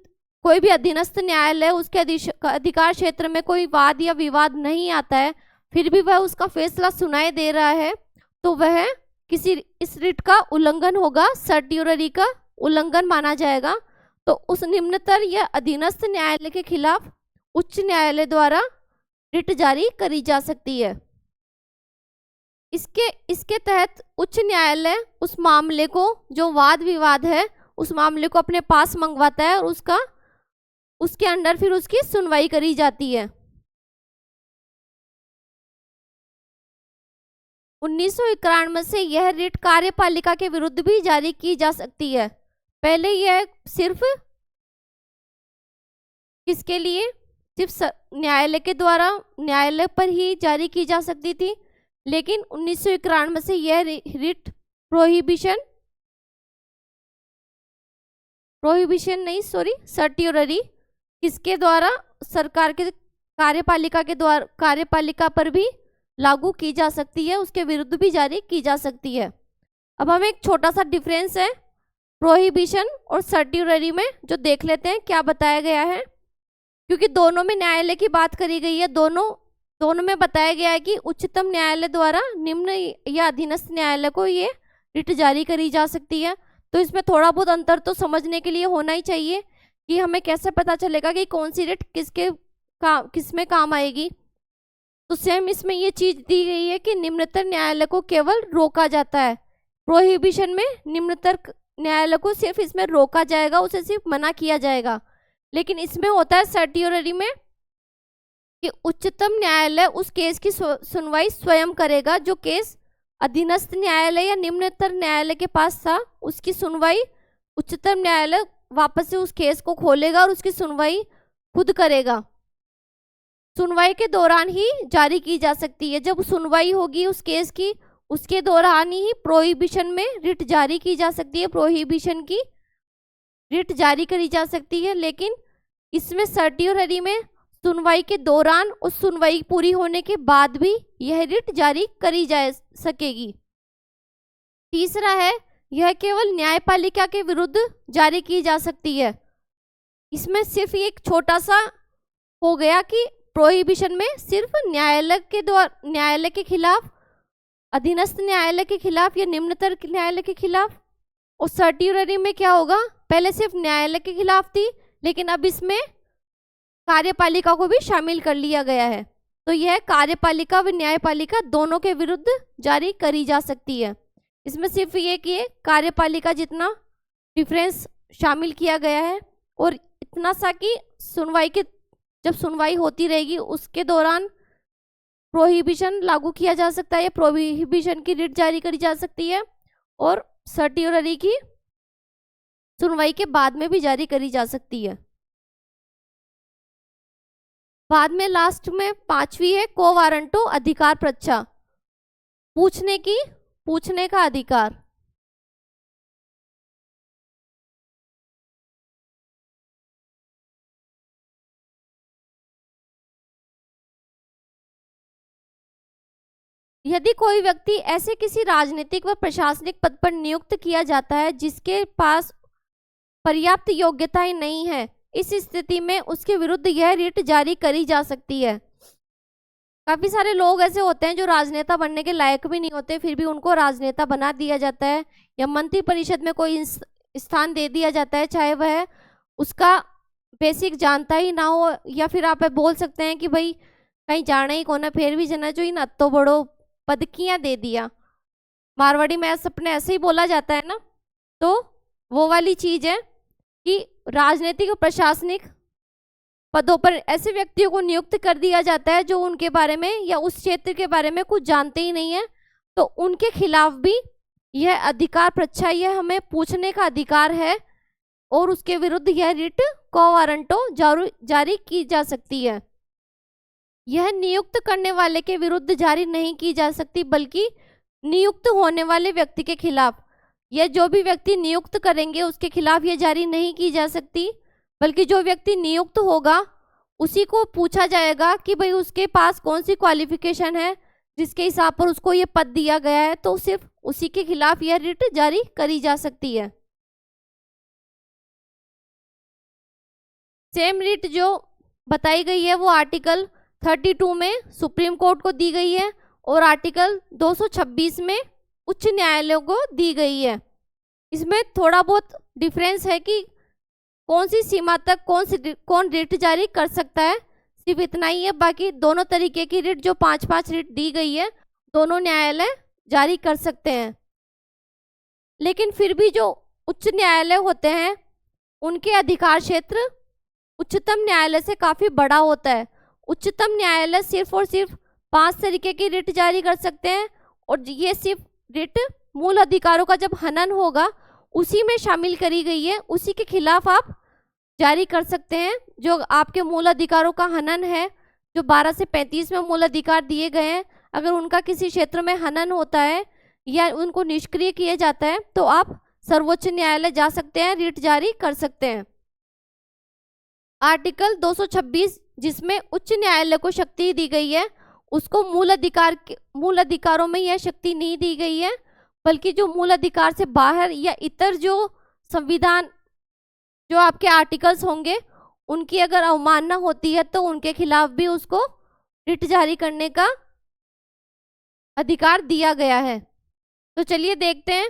कोई भी अधीनस्थ न्यायालय उसके अधिकार क्षेत्र में कोई वाद या विवाद नहीं आता है, फिर भी वह उसका फैसला सुनाई दे रहा है, तो वह किसी इस रिट का उल्लंघन होगा, सर्टियोररी का उल्लंघन माना जाएगा। तो उस निम्नतर या अधीनस्थ न्यायालय के खिलाफ उच्च न्यायालय द्वारा रिट जारी करी जा सकती है। इसके तहत उच्च न्यायालय उस मामले को, जो वाद विवाद है, उस मामले को अपने पास मंगवाता है और उसके अंडर फिर उसकी सुनवाई करी जाती है। 1991 से यह रिट कार्यपालिका के विरुद्ध भी जारी की जा सकती है। पहले यह सिर्फ किसके लिए? सिर्फ न्यायालय के द्वारा, न्यायालय पर ही जारी की जा सकती थी, लेकिन 1991 से यह रिट सर्टियोररी किसके द्वारा? सरकार के कार्यपालिका पर भी लागू की जा सकती है, उसके विरुद्ध भी जारी की जा सकती है। अब हम एक छोटा सा डिफरेंस है प्रोहिबिशन और सर्टियोररी में जो देख लेते हैं क्या बताया गया है, क्योंकि दोनों में न्यायालय की बात करी गई है। दोनों में बताया गया है कि उच्चतम न्यायालय द्वारा निम्न या अधीनस्थ न्यायालय को ये रिट जारी करी जा सकती है। तो इसमें थोड़ा बहुत अंतर तो समझने के लिए होना ही चाहिए कि हमें कैसे पता चलेगा कि कौन सी रिट किसमें काम आएगी। तो सेम इसमें ये चीज दी गई है कि निम्नतर न्यायालय को केवल रोका जाता है। प्रोहिबिशन में निम्नतर न्यायालय को सिर्फ इसमें रोका जाएगा, उसे सिर्फ मना किया जाएगा। लेकिन इसमें होता है सर्टियोररी में कि उच्चतम न्यायालय उस केस की सुनवाई स्वयं करेगा। जो केस अधीनस्थ न्यायालय या निम्नतर न्यायालय के पास था, उसकी सुनवाई उच्चतम न्यायालय वापस से उस केस को खोलेगा और उसकी सुनवाई खुद करेगा। सुनवाई के दौरान ही जारी की जा सकती है। जब सुनवाई होगी उस केस की, उसके दौरान ही प्रोहिबिशन में रिट जारी की जा सकती है। प्रोहिबिशन की रिट जारी करी जा सकती है, लेकिन इसमें सर्टियोररी में सुनवाई के दौरान और सुनवाई पूरी होने के बाद भी यह रिट जारी करी जा सकेगी। तीसरा है, यह केवल न्यायपालिका के विरुद्ध जारी की जा सकती है। इसमें सिर्फ एक छोटा सा हो गया कि प्रोहिबिशन में सिर्फ न्यायालय के खिलाफ, अधीनस्थ न्यायालय के खिलाफ या निम्नतर न्यायालय के खिलाफ, और सर्टियोररी में क्या होगा, पहले सिर्फ न्यायालय के खिलाफ थी, लेकिन अब इसमें कार्यपालिका को भी शामिल कर लिया गया है। तो यह कार्यपालिका व न्यायपालिका दोनों के विरुद्ध जारी करी जा सकती है। इसमें सिर्फ ये कि कार्यपालिका जितना डिफरेंस शामिल किया गया है, और इतना सा कि जब सुनवाई होती रहेगी उसके दौरान प्रोहिबिशन लागू किया जा सकता है, या प्रोहिबिशन की रिट जारी करी जा सकती है, और सर्टियोररी की सुनवाई के बाद में भी जारी करी जा सकती है। बाद में लास्ट में 5वीं है को वारंटो अधिकार प्रच्छा, पूछने का अधिकार। यदि कोई व्यक्ति ऐसे किसी राजनीतिक व प्रशासनिक पद पर नियुक्त किया जाता है जिसके पास पर्याप्त योग्यताएं नहीं है, इस स्थिति में उसके विरुद्ध यह रिट जारी करी जा सकती है। काफी सारे लोग ऐसे होते हैं जो राजनेता बनने के लायक भी नहीं होते, फिर भी उनको राजनेता बना दिया जाता है, या मंत्री परिषद में कोई स्थान दे दिया जाता है, चाहे वह उसका बेसिक जानता ही ना हो, या फिर आप बोल सकते हैं कि भाई कहीं जाना ही कोना, फिर भी जना जो इन अत्तो बड़ो पदकियां दे दिया। मारवाड़ी में अपने ऐसे ही बोला जाता है ना। तो वो वाली चीज है कि राजनीतिक और प्रशासनिक पदों पर ऐसे व्यक्तियों को नियुक्त कर दिया जाता है जो उनके बारे में या उस क्षेत्र के बारे में कुछ जानते ही नहीं है, तो उनके खिलाफ भी यह अधिकार प्रच्छा, यह हमें पूछने का अधिकार है, और उसके विरुद्ध यह रिट को वारंटो जारी की जा सकती है। यह नियुक्त करने वाले के विरुद्ध जारी नहीं की जा सकती, बल्कि नियुक्त होने वाले व्यक्ति के खिलाफ, यह जो भी व्यक्ति नियुक्त करेंगे उसके खिलाफ यह जारी नहीं की जा सकती, बल्कि जो व्यक्ति नियुक्त होगा उसी को पूछा जाएगा कि भाई उसके पास कौन सी क्वालिफिकेशन है जिसके हिसाब पर उसको ये पद दिया गया है, तो सिर्फ उसी के खिलाफ यह रिट जारी करी जा सकती है। सेम रिट जो बताई गई है वो आर्टिकल 32 में सुप्रीम कोर्ट को दी गई है, और आर्टिकल 226 में उच्च न्यायालयों को दी गई है। इसमें थोड़ा बहुत डिफरेंस है कि कौन सी सीमा तक कौन रिट जारी कर सकता है, सिर्फ इतना ही है। बाकी दोनों तरीके की रिट जो 5-5 रिट दी गई है दोनों न्यायालय जारी कर सकते हैं। लेकिन फिर भी जो उच्च न्यायालय होते हैं उनके अधिकार क्षेत्र उच्चतम न्यायालय से काफी बड़ा होता है। उच्चतम न्यायालय सिर्फ और सिर्फ 5 तरीके की रिट जारी कर सकते हैं, और ये सिर्फ रिट मूल अधिकारों का जब हनन होगा उसी में शामिल करी गई है, उसी के खिलाफ आप जारी कर सकते हैं। जो आपके मूल अधिकारों का हनन है, जो 12 से 35 में मूल अधिकार दिए गए हैं, अगर उनका किसी क्षेत्र में हनन होता है या उनको निष्क्रिय किया जाता है तो आप सर्वोच्च न्यायालय जा सकते हैं, रिट जारी कर सकते हैं। आर्टिकल 226 जिसमें उच्च न्यायालय को शक्ति दी गई है, उसको मूल अधिकारों में यह शक्ति नहीं दी गई है, बल्कि जो मूल अधिकार से बाहर या इतर जो संविधान जो आपके आर्टिकल्स होंगे उनकी अगर अवमानना होती है तो उनके खिलाफ भी उसको रिट जारी करने का अधिकार दिया गया है। तो चलिए देखते हैं।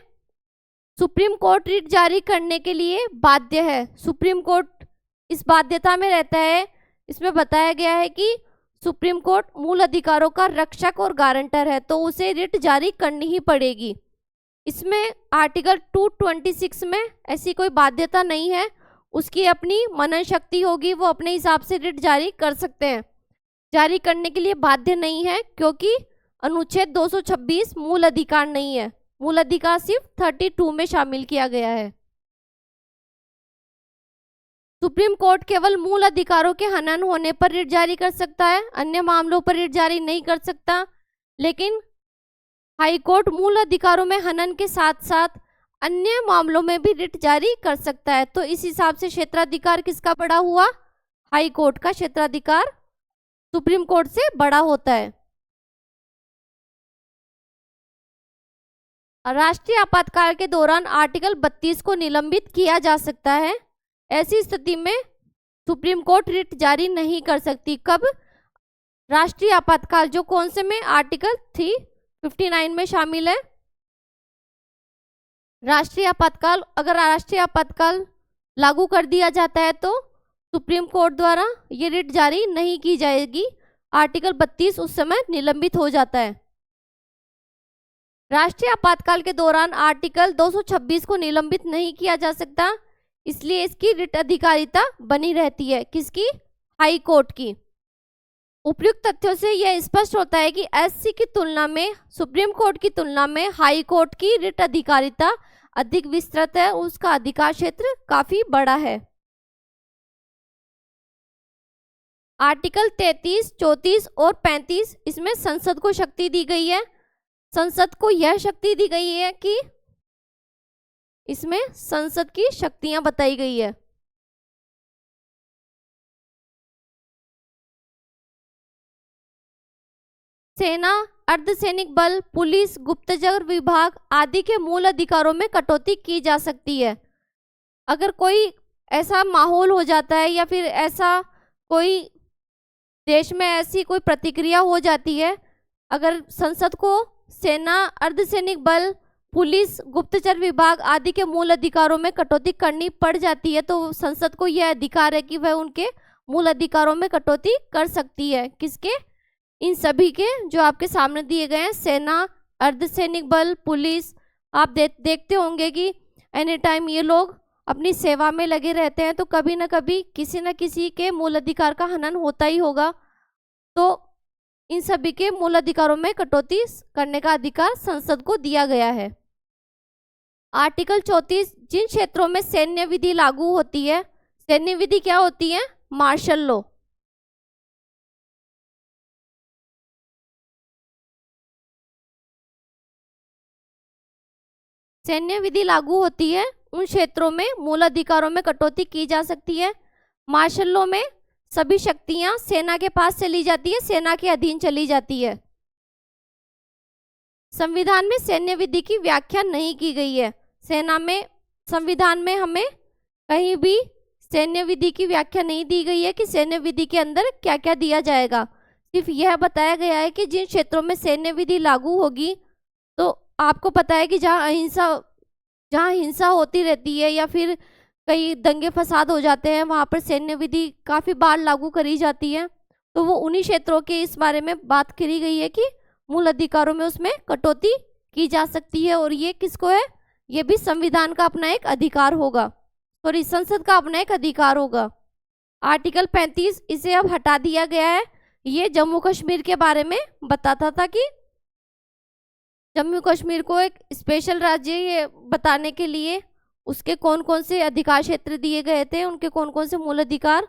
सुप्रीम कोर्ट रिट जारी करने के लिए बाध्य है। सुप्रीम कोर्ट इस बाध्यता में रहता है। इसमें बताया गया है कि सुप्रीम कोर्ट मूल अधिकारों का रक्षक और गारंटर है, तो उसे रिट जारी करनी ही पड़ेगी। इसमें आर्टिकल 226 में ऐसी कोई बाध्यता नहीं है, उसकी अपनी मनन शक्ति होगी, वो अपने हिसाब से रिट जारी कर सकते हैं। जारी करने के लिए बाध्य नहीं है क्योंकि अनुच्छेद 226 मूल अधिकार नहीं है, मूल अधिकार सिर्फ 32 में शामिल किया गया है। सुप्रीम कोर्ट केवल मूल अधिकारों के हनन होने पर रिट जारी कर सकता है, अन्य मामलों पर रिट जारी नहीं कर सकता। लेकिन हाई कोर्ट मूल अधिकारों में हनन के साथ साथ अन्य मामलों में भी रिट जारी कर सकता है। तो इस हिसाब से क्षेत्राधिकार किसका बड़ा हुआ? हाई कोर्ट का क्षेत्राधिकार सुप्रीम कोर्ट से बड़ा होता है। राष्ट्रीय आपातकाल के दौरान आर्टिकल 32 को निलंबित किया जा सकता है। ऐसी स्थिति में सुप्रीम कोर्ट रिट जारी नहीं कर सकती। कब? राष्ट्रीय आपातकाल, जो कौन से में? आर्टिकल 359 में शामिल है। राष्ट्रीय आपातकाल, अगर राष्ट्रीय आपातकाल लागू कर दिया जाता है तो सुप्रीम कोर्ट द्वारा ये रिट जारी नहीं की जाएगी। आर्टिकल 32 उस समय निलंबित हो जाता है। राष्ट्रीय आपातकाल के दौरान आर्टिकल 226 को निलंबित नहीं किया जा सकता, इसलिए इसकी रिट अधिकारिता बनी रहती है। किसकी? हाई कोर्ट की। उपयुक्त तथ्यों से यह स्पष्ट होता है कि एससी की तुलना में, सुप्रीम कोर्ट की तुलना में हाई कोर्ट की रिट अधिकारिता अधिक विस्तृत है, उसका अधिकार क्षेत्र काफी बड़ा है। आर्टिकल 33, 34 और 35, इसमें संसद को शक्ति दी गई है। संसद को यह शक्ति दी गई है कि इसमें संसद की शक्तियां बताई गई है। सेना, अर्धसैनिक बल, पुलिस, गुप्तचर विभाग आदि के मूल अधिकारों में कटौती की जा सकती है। अगर कोई ऐसा माहौल हो जाता है या फिर ऐसा कोई देश में ऐसी कोई प्रतिक्रिया हो जाती है, अगर संसद को सेना, अर्धसैनिक बल, पुलिस, गुप्तचर विभाग आदि के मूल अधिकारों में कटौती करनी पड़ जाती है, तो संसद को यह अधिकार है कि वह उनके मूल अधिकारों में कटौती कर सकती है। किसके? इन सभी के, जो आपके सामने दिए गए हैं, सेना, अर्धसैनिक बल, पुलिस। आप देखते होंगे कि एनी टाइम ये लोग अपनी सेवा में लगे रहते हैं, तो कभी ना कभी किसी न किसी के मूल अधिकार का हनन होता ही होगा। तो इन सभी के मूल अधिकारों में कटौती करने का अधिकार संसद को दिया गया है। आर्टिकल 34, जिन क्षेत्रों में सैन्य विधि लागू होती है। सैन्य विधि क्या होती है? Martial law. सैन्य विधि लागू होती है उन क्षेत्रों में मूल अधिकारों में कटौती की जा सकती है। मार्शल लॉ में सभी शक्तियां सेना के पास चली जाती है, सेना के अधीन चली जाती है। संविधान में सैन्य विधि की व्याख्या नहीं की गई है। संविधान में हमें कहीं भी सैन्य विधि की व्याख्या नहीं दी गई है कि सैन्य विधि के अंदर क्या क्या दिया जाएगा। सिर्फ यह बताया गया है कि जिन क्षेत्रों में सैन्य विधि लागू होगी, तो आपको पता है कि जहाँ हिंसा होती रहती है या फिर कई दंगे फसाद हो जाते हैं, वहाँ पर सैन्य विधि काफ़ी बार लागू करी जाती है। तो वो उन्हीं क्षेत्रों के इस बारे में बात करी गई है कि मूल अधिकारों में उसमें कटौती की जा सकती है। और ये किसको है? ये भी संविधान का अपना एक अधिकार होगा, सॉरी, संसद का अपना एक अधिकार होगा। आर्टिकल 35, इसे अब हटा दिया गया है। ये जम्मू कश्मीर के बारे में बताता था कि जम्मू कश्मीर को एक स्पेशल राज्य ये बताने के लिए उसके कौन कौन से अधिकार क्षेत्र दिए गए थे, उनके कौन कौन से मूल अधिकार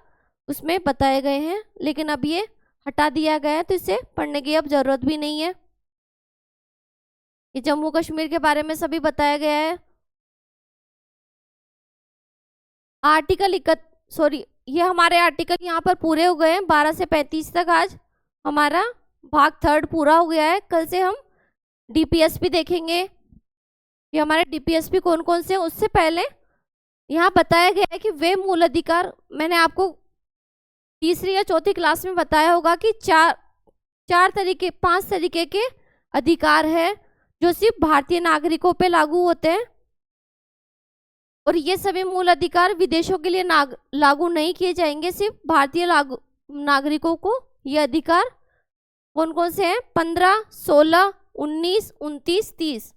उसमें बताए गए हैं। लेकिन अब ये हटा दिया गया है, तो इसे पढ़ने की अब जरूरत भी नहीं है। ये जम्मू कश्मीर के बारे में सभी बताया गया है। ये हमारे आर्टिकल यहाँ पर पूरे हो गए हैं 12 से 35 तक। आज हमारा भाग 3 पूरा हो गया है। कल से हम डीपीएसपी देखेंगे। ये हमारे डीपीएसपी कौन कौन से, उससे पहले यहाँ बताया गया है कि वे मूल अधिकार, मैंने आपको तीसरी या चौथी क्लास में बताया होगा कि 5 तरीके के अधिकार है जो सिर्फ भारतीय नागरिकों पे लागू होते हैं। और ये सभी मूल अधिकार विदेशों के लिए लागू नहीं किए जाएंगे, सिर्फ भारतीय नागरिकों को ये अधिकार कौन कौन से हैं? 15, 16, 19, 29, 30।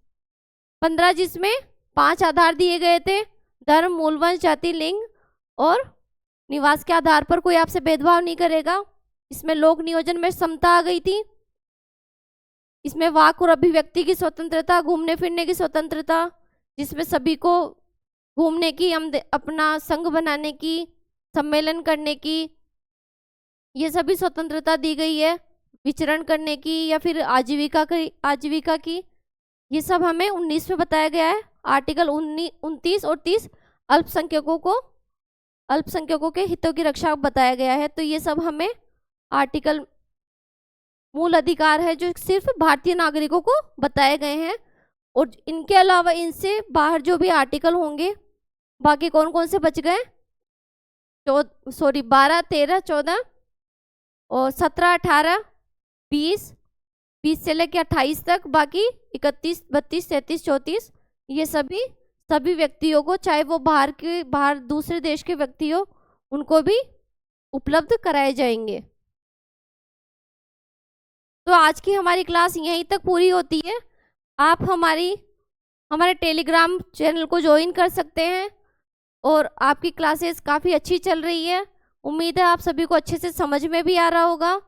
15 जिसमें 5 आधार दिए गए थे, धर्म, मूल वंश, जाति, लिंग और निवास के आधार पर कोई आपसे भेदभाव नहीं करेगा। इसमें लोक नियोजन में समता आ गई थी। इसमें वाक और अभिव्यक्ति की स्वतंत्रता, घूमने फिरने की स्वतंत्रता, जिसमें सभी को घूमने की, अपना संघ बनाने की, सम्मेलन करने की, ये सभी स्वतंत्रता दी गई है। विचरण करने की या फिर आजीविका की। ये सब हमें 19 में बताया गया है। आर्टिकल 29 और 30 अल्पसंख्यकों के हितों की रक्षा बताया गया है। तो ये सब हमें आर्टिकल मूल अधिकार है जो सिर्फ भारतीय नागरिकों को बताए गए हैं। और इनके अलावा इनसे बाहर जो भी आर्टिकल होंगे, बाकी कौन कौन से बच गए, 12, 13, 14 और 17, 18, 20 से लेकर 28 तक, बाकी 31, 32, 33, 34 ये सभी व्यक्तियों को, चाहे वो बाहर दूसरे देश के व्यक्ति हो, उनको भी उपलब्ध कराए जाएंगे। तो आज की हमारी क्लास यहीं तक पूरी होती है। आप हमारे टेलीग्राम चैनल को ज्वाइन कर सकते हैं और आपकी क्लासेस काफ़ी अच्छी चल रही है। उम्मीद है आप सभी को अच्छे से समझ में भी आ रहा होगा।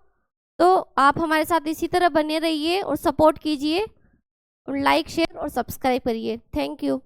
तो आप हमारे साथ इसी तरह बने रहिए और सपोर्ट कीजिए और लाइक, शेयर और सब्सक्राइब करिए। Thank you.